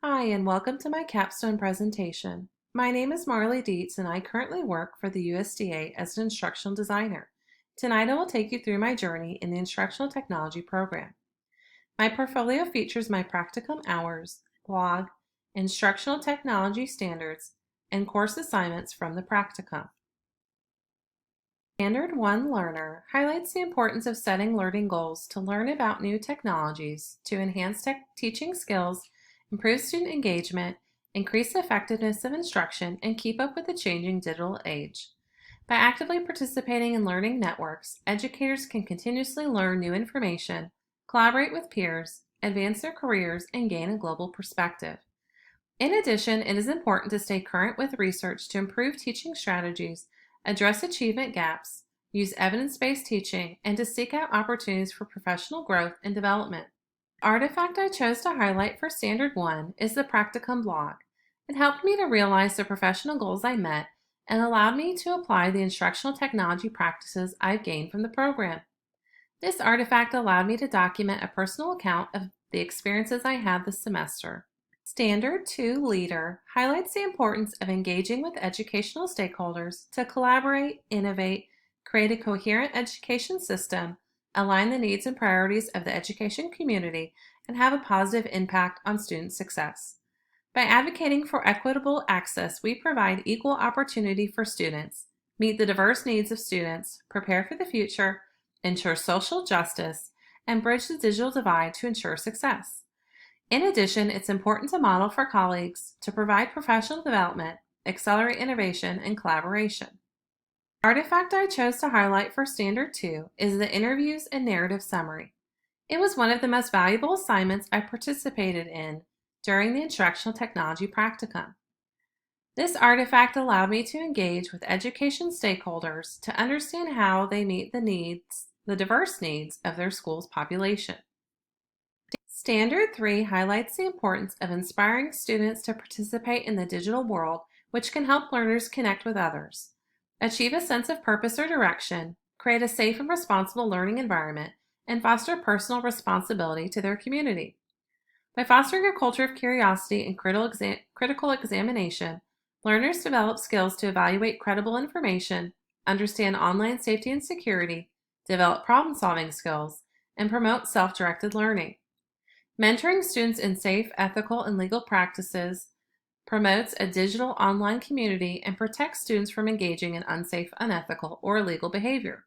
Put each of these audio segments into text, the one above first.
Hi, and welcome to my capstone presentation. My name is Marley Dietz, and I currently work for the USDA as an instructional designer. Tonight I will take you through my journey in the instructional technology program. My portfolio features my practicum hours, blog, instructional technology standards, and course assignments from the practicum. Standard 1 Learner highlights the importance of setting learning goals to learn about new technologies to enhance teaching skills, improve student engagement, increase the effectiveness of instruction, and keep up with the changing digital age. By actively participating in learning networks, educators can continuously learn new information, collaborate with peers, advance their careers, and gain a global perspective. In addition, it is important to stay current with research to improve teaching strategies, address achievement gaps, use evidence-based teaching, and to seek out opportunities for professional growth and development. The artifact I chose to highlight for Standard 1 is the Practicum blog. It helped me to realize the professional goals I met and allowed me to apply the instructional technology practices I've gained from the program. This artifact allowed me to document a personal account of the experiences I had this semester. Standard 2 Leader highlights the importance of engaging with educational stakeholders to collaborate, innovate, create a coherent education system, align the needs and priorities of the education community, and have a positive impact on student success. By advocating for equitable access, we provide equal opportunity for students, meet the diverse needs of students, prepare for the future, ensure social justice, and bridge the digital divide to ensure success. In addition, it's important to model for colleagues to provide professional development, accelerate innovation, and collaboration. The artifact I chose to highlight for Standard 2 is the Interviews and Narrative Summary. It was one of the most valuable assignments I participated in during the Instructional Technology Practicum. This artifact allowed me to engage with education stakeholders to understand how they meet the diverse needs of their school's population. Standard 3 highlights the importance of inspiring students to participate in the digital world, which can help learners connect with others, achieve a sense of purpose or direction, create a safe and responsible learning environment, and foster personal responsibility to their community. By fostering a culture of curiosity and critical examination, learners develop skills to evaluate credible information, understand online safety and security, develop problem-solving skills, and promote self-directed learning. Mentoring students in safe, ethical, and legal practices promotes a digital online community and protects students from engaging in unsafe, unethical, or illegal behavior.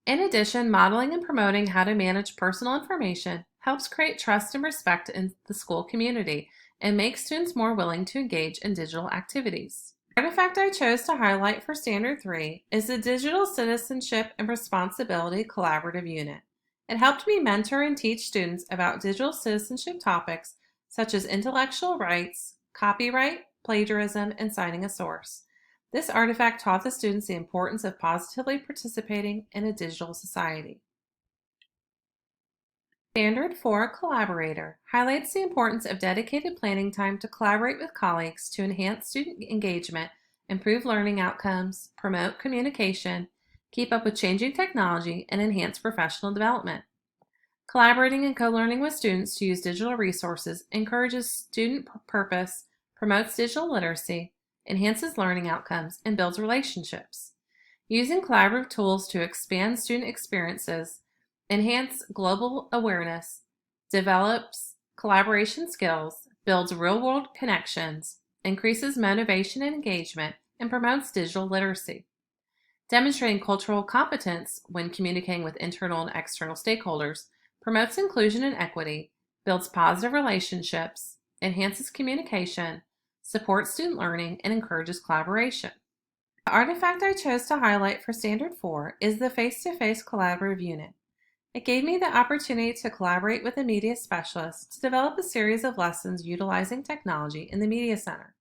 In addition, modeling and promoting how to manage personal information helps create trust and respect in the school community and makes students more willing to engage in digital activities. The artifact I chose to highlight for Standard 3 is the Digital Citizenship and Responsibility Collaborative Unit. It helped me mentor and teach students about digital citizenship topics such as intellectual rights, copyright, plagiarism, and citing a source. This artifact taught the students the importance of positively participating in a digital society. Standard 4 Collaborator highlights the importance of dedicated planning time to collaborate with colleagues to enhance student engagement, improve learning outcomes, promote communication, keep up with changing technology, and enhance professional development. Collaborating and co-learning with students to use digital resources encourages student purpose, promotes digital literacy, enhances learning outcomes, and builds relationships. Using collaborative tools to expand student experiences, enhance global awareness, develops collaboration skills, builds real-world connections, increases motivation and engagement, and promotes digital literacy. Demonstrating cultural competence when communicating with internal and external stakeholders promotes inclusion and equity, builds positive relationships, enhances communication, supports student learning, and encourages collaboration. The artifact I chose to highlight for Standard 4 is the Face-to-Face Collaborative Unit. It gave me the opportunity to collaborate with a media specialist to develop a series of lessons utilizing technology in the Media Center.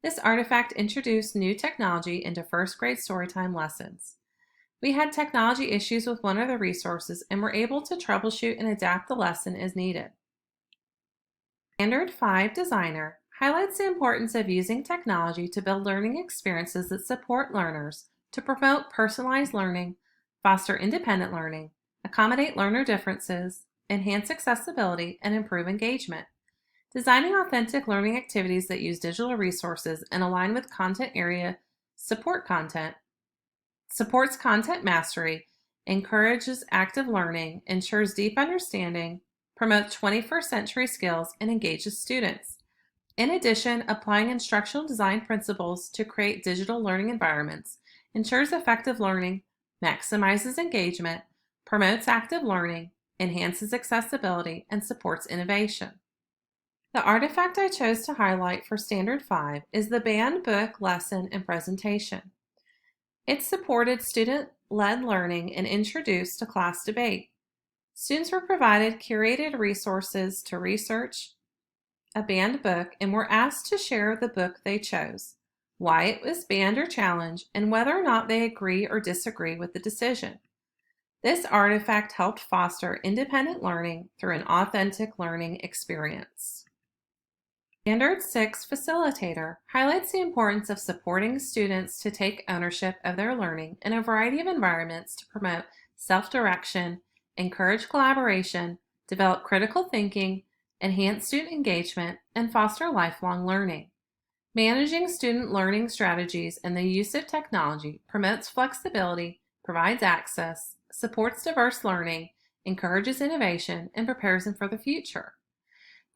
This artifact introduced new technology into first grade storytime lessons. We had technology issues with one of the resources and were able to troubleshoot and adapt the lesson as needed. Standard 5 Designer highlights the importance of using technology to build learning experiences that support learners to promote personalized learning, foster independent learning, accommodate learner differences, enhance accessibility, and improve engagement. Designing authentic learning activities that use digital resources and align with content area supports content mastery, encourages active learning, ensures deep understanding, promotes 21st century skills, and engages students. In addition, applying instructional design principles to create digital learning environments ensures effective learning, maximizes engagement, promotes active learning, enhances accessibility, and supports innovation. The artifact I chose to highlight for Standard 5 is the banned book, lesson, and presentation. It supported student-led learning and introduced a class debate. Students were provided curated resources to research a banned book and were asked to share the book they chose, why it was banned or challenged, and whether or not they agree or disagree with the decision. This artifact helped foster independent learning through an authentic learning experience. Standard 6 Facilitator highlights the importance of supporting students to take ownership of their learning in a variety of environments to promote self-direction, encourage collaboration, develop critical thinking, enhance student engagement, and foster lifelong learning. Managing student learning strategies and the use of technology promotes flexibility, provides access, supports diverse learning, encourages innovation, and prepares them for the future.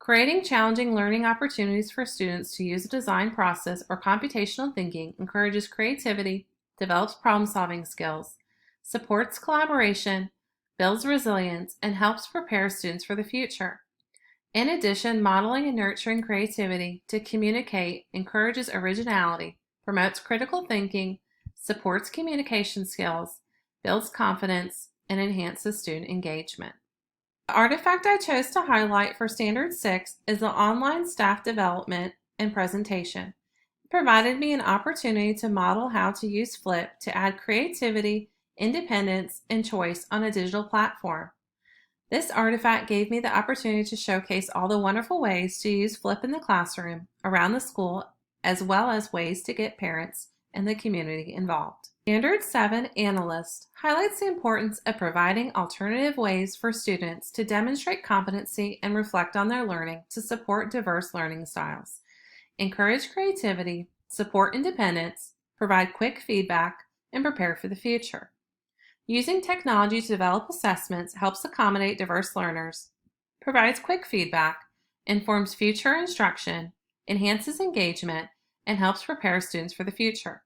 Creating challenging learning opportunities for students to use a design process or computational thinking encourages creativity, develops problem-solving skills, supports collaboration, builds resilience, and helps prepare students for the future. In addition, modeling and nurturing creativity to communicate encourages originality, promotes critical thinking, supports communication skills, builds confidence, and enhances student engagement. The artifact I chose to highlight for Standard 6 is the online staff development and presentation. It provided me an opportunity to model how to use Flip to add creativity, independence, and choice on a digital platform. This artifact gave me the opportunity to showcase all the wonderful ways to use Flip in the classroom, around the school, as well as ways to get parents and the community involved. Standard 7 Analyst highlights the importance of providing alternative ways for students to demonstrate competency and reflect on their learning to support diverse learning styles, encourage creativity, support independence, provide quick feedback, and prepare for the future. Using technology to develop assessments helps accommodate diverse learners, provides quick feedback, informs future instruction, enhances engagement, and helps prepare students for the future.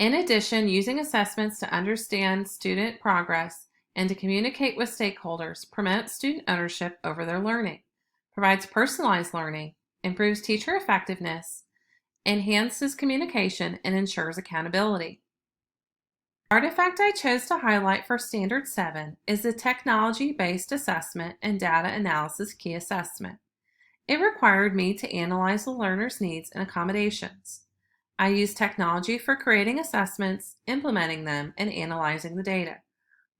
In addition, using assessments to understand student progress and to communicate with stakeholders promotes student ownership over their learning, provides personalized learning, improves teacher effectiveness, enhances communication, and ensures accountability. The artifact I chose to highlight for Standard 7 is the Technology-Based Assessment and Data Analysis Key Assessment. It required me to analyze the learner's needs and accommodations. I used technology for creating assessments, implementing them, and analyzing the data.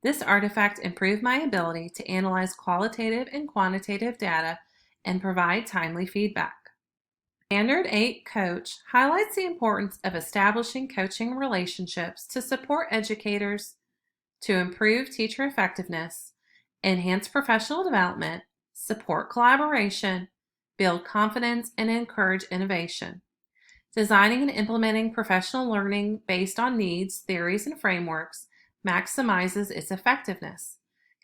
This artifact improved my ability to analyze qualitative and quantitative data and provide timely feedback. Standard 8 Coach highlights the importance of establishing coaching relationships to support educators, to improve teacher effectiveness, enhance professional development, support collaboration, build confidence, and encourage innovation. Designing and implementing professional learning based on needs, theories, and frameworks maximizes its effectiveness,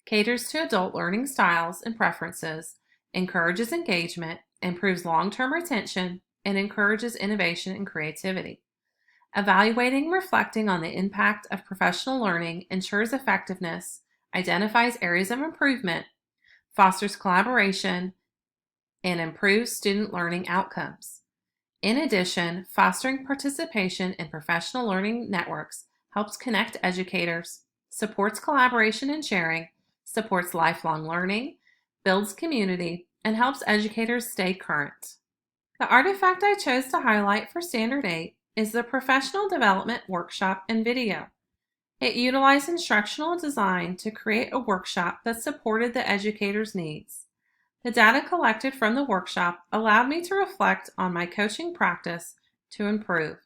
caters to adult learning styles and preferences, encourages engagement, improves long-term retention, and encourages innovation and creativity. Evaluating and reflecting on the impact of professional learning ensures effectiveness, identifies areas of improvement, fosters collaboration, and improves student learning outcomes. In addition, fostering participation in professional learning networks helps connect educators, supports collaboration and sharing, supports lifelong learning, builds community, and helps educators stay current. The artifact I chose to highlight for Standard 8 is the Professional Development Workshop and Video. It utilized instructional design to create a workshop that supported the educator's needs. The data collected from the workshop allowed me to reflect on my coaching practice to improve.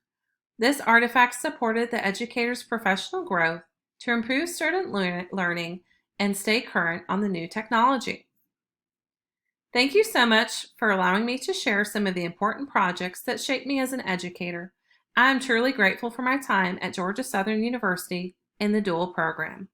This artifact supported the educator's professional growth to improve student learning and stay current on the new technology. Thank you so much for allowing me to share some of the important projects that shaped me as an educator. I am truly grateful for my time at Georgia Southern University in the dual program.